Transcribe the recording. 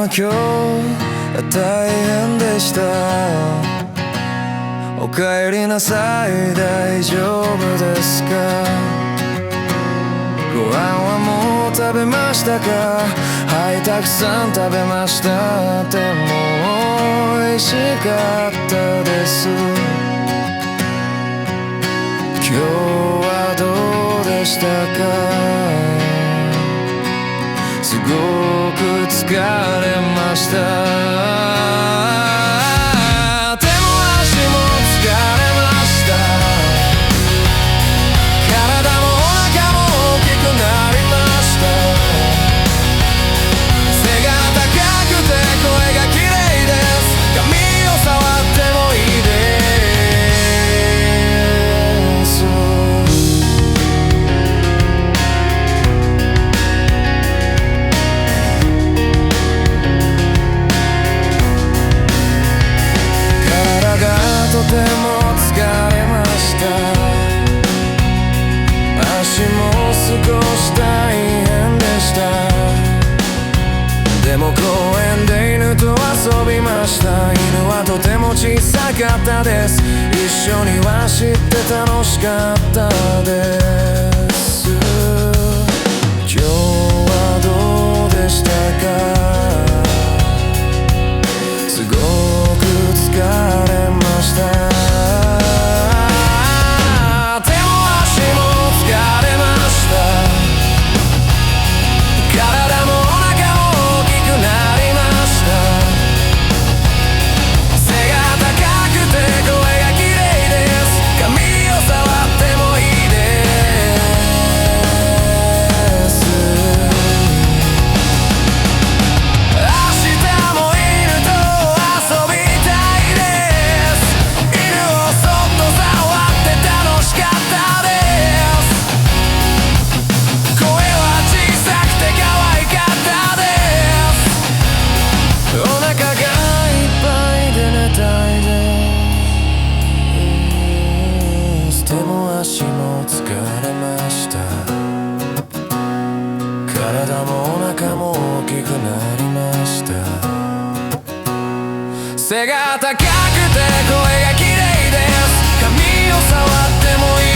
今日大変でした。おかえりなさい、大丈夫ですか？ご飯はもう食べましたか？はい、たくさん食べました。でも美味しかったです。今日はどうでしたか？すごく疲れました。手も足も疲れました。体もお腹も大きくなりました。背が高くて声が綺麗です。髪を触ってもいいです。とても疲れました。足も少し大変でした。でも公園で犬と遊びました。犬はとても小さかったです。一緒に走って楽しかったです。今日はどうでしたか？すごく疲れました。手も足も疲れました。体もお腹も大きくなりました。背が高くて声が綺麗です。髪を触ってもいいです。明日も犬と遊びたいです。犬をそっと触って楽しかったです。声は小さくて可愛かったです。お腹がいっぱいで寝たいです。手も足も疲れました。体もお腹も大きくなりました。背が高くて声が綺麗です。髪を触ってもいい